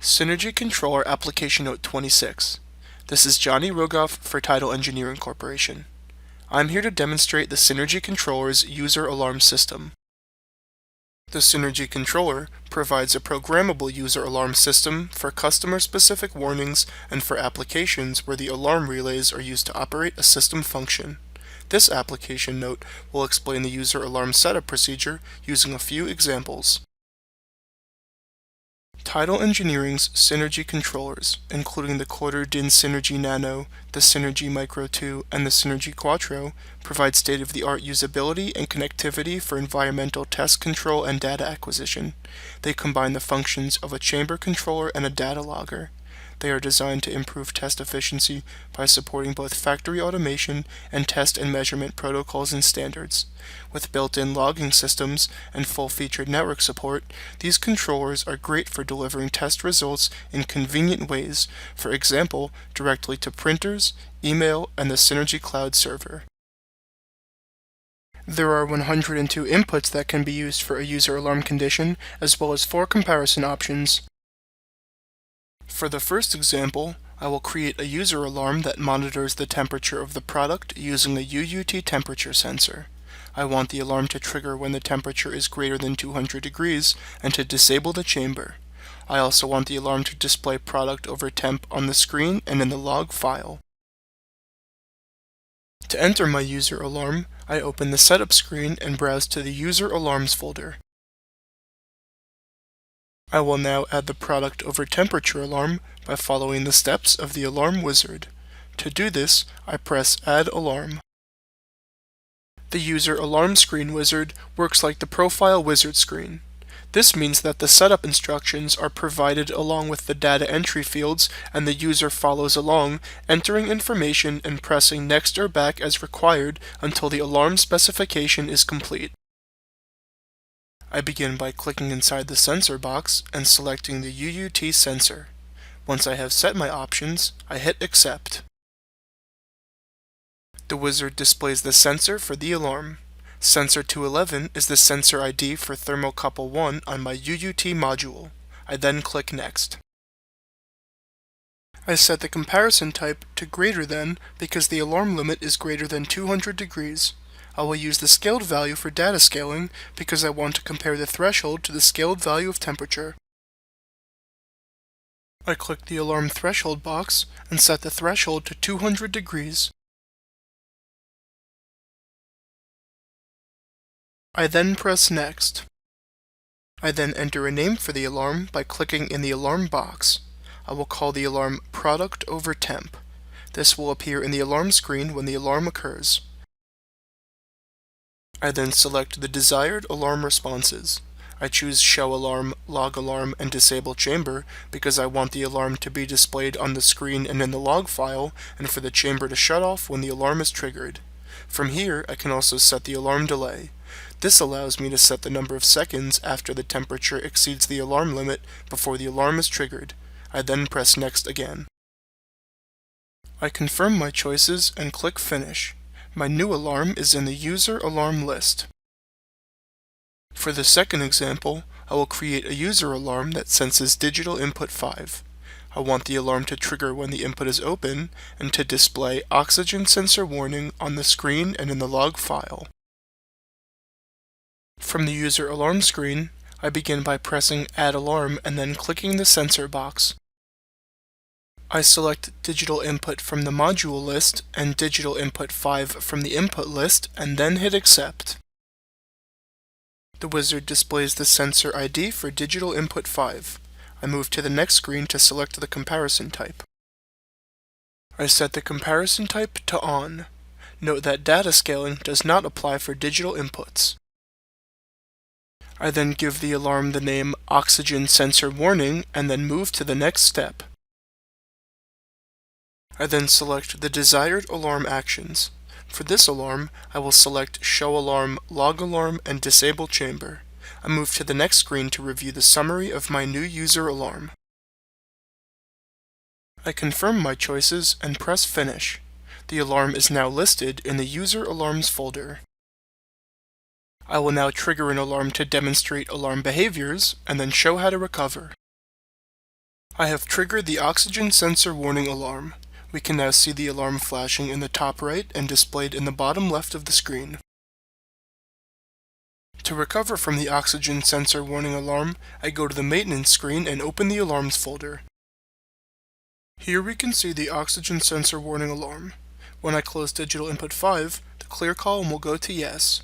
Synergy Controller Application Note 26. This is Johnny Rogoff for Tidal Engineering Corporation. I'm here to demonstrate the Synergy Controller's user alarm system. The Synergy Controller provides a programmable user alarm system for customer-specific warnings and for applications where the alarm relays are used to operate a system function. This application note will explain the user alarm setup procedure using a few examples. Tidal Engineering's Synergy controllers, including the Quarter DIN Synergy Nano, the Synergy Micro 2, and the Synergy Quattro, provide state-of-the-art usability and connectivity for environmental test control and data acquisition. They combine the functions of a chamber controller and a data logger. They are designed to improve test efficiency by supporting both factory automation and test and measurement protocols and standards. With built-in logging systems and full-featured network support, these controllers are great for delivering test results in convenient ways, for example, directly to printers, email, and the Synergy Cloud server. There are 102 inputs that can be used for a user alarm condition, as well as 4 comparison options. For the first example, I will create a user alarm that monitors the temperature of the product using a UUT temperature sensor. I want the alarm to trigger when the temperature is greater than 200 degrees and to disable the chamber. I also want the alarm to display product over temp on the screen and in the log file. To enter my user alarm, I open the setup screen and browse to the user alarms folder. I will now add the product over temperature alarm by following the steps of the alarm wizard. To do this, I press Add Alarm. The user alarm screen wizard works like the profile wizard screen. This means that the setup instructions are provided along with the data entry fields, and the user follows along, entering information and pressing next or back as required until the alarm specification is complete. I begin by clicking inside the sensor box and selecting the UUT sensor. Once I have set my options, I hit Accept. The wizard displays the sensor for the alarm. Sensor 211 is the sensor ID for thermocouple 1 on my UUT module. I then click Next. I set the comparison type to greater than because the alarm limit is greater than 200 degrees. I will use the scaled value for data scaling because I want to compare the threshold to the scaled value of temperature. I click the alarm threshold box and set the threshold to 200 degrees. I then press Next. I then enter a name for the alarm by clicking in the alarm box. I will call the alarm Product over Temp. This will appear in the alarm screen when the alarm occurs. I then select the desired alarm responses. I choose Show Alarm, Log Alarm, and Disable Chamber because I want the alarm to be displayed on the screen and in the log file, and for the chamber to shut off when the alarm is triggered. From here, I can also set the alarm delay. This allows me to set the number of seconds after the temperature exceeds the alarm limit before the alarm is triggered. I then press Next again. I confirm my choices and click Finish. My new alarm is in the user alarm list. For the second example, I will create a user alarm that senses digital input 5. I want the alarm to trigger when the input is open and to display oxygen sensor warning on the screen and in the log file. From the user alarm screen, I begin by pressing Add Alarm and then clicking the sensor box. I select digital input from the module list and digital input 5 from the input list and then hit Accept. The wizard displays the sensor ID for digital input 5. I move to the next screen to select the comparison type. I set the comparison type to On. Note that data scaling does not apply for digital inputs. I then give the alarm the name Oxygen Sensor Warning and then move to the next step. I then select the desired alarm actions. For this alarm, I will select Show Alarm, Log Alarm, and Disable Chamber. I move to the next screen to review the summary of my new user alarm. I confirm my choices and press Finish. The alarm is now listed in the User Alarms folder. I will now trigger an alarm to demonstrate alarm behaviors and then show how to recover. I have triggered the oxygen sensor warning alarm. We can now see the alarm flashing in the top right and displayed in the bottom left of the screen. To recover from the oxygen sensor warning alarm, I go to the maintenance screen and open the alarms folder. Here we can see the oxygen sensor warning alarm. When I close digital input 5, the clear column will go to yes.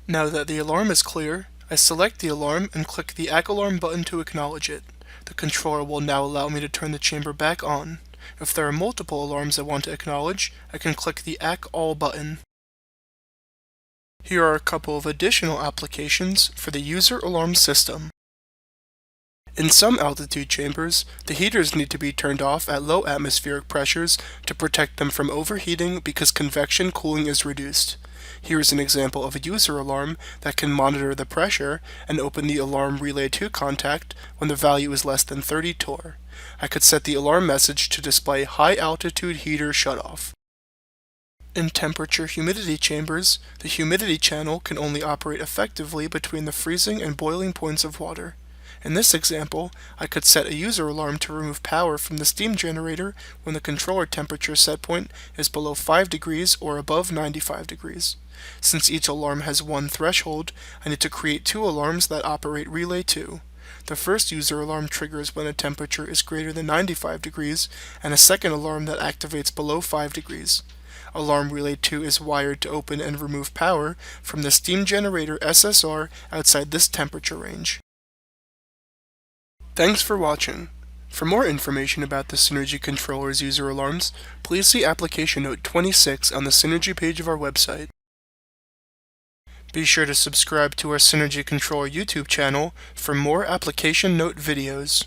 Now that the alarm is clear, I select the alarm and click the ACK alarm button to acknowledge it. The controller will now allow me to turn the chamber back on. If there are multiple alarms I want to acknowledge, I can click the ACK all button. Here are a couple of additional applications for the user alarm system. In some altitude chambers, the heaters need to be turned off at low atmospheric pressures to protect them from overheating because convection cooling is reduced. Here is an example of a user alarm that can monitor the pressure and open the alarm relay 2 contact when the value is less than 30 torr. I could set the alarm message to display high altitude heater shutoff. In temperature-humidity chambers, the humidity channel can only operate effectively between the freezing and boiling points of water. In this example, I could set a user alarm to remove power from the steam generator when the controller temperature set point is below 5 degrees or above 95 degrees. Since each alarm has one threshold, I need to create 2 alarms that operate relay 2. The first user alarm triggers when a temperature is greater than 95 degrees, and a second alarm that activates below 5 degrees. Alarm relay 2 is wired to open and remove power from the steam generator SSR outside this temperature range. Thanks for watching. For more information about the Synergy Controller's user alarms, please see Application Note 26 on the Synergy page of our website. Be sure to subscribe to our Synergy Controller YouTube channel for more application note videos.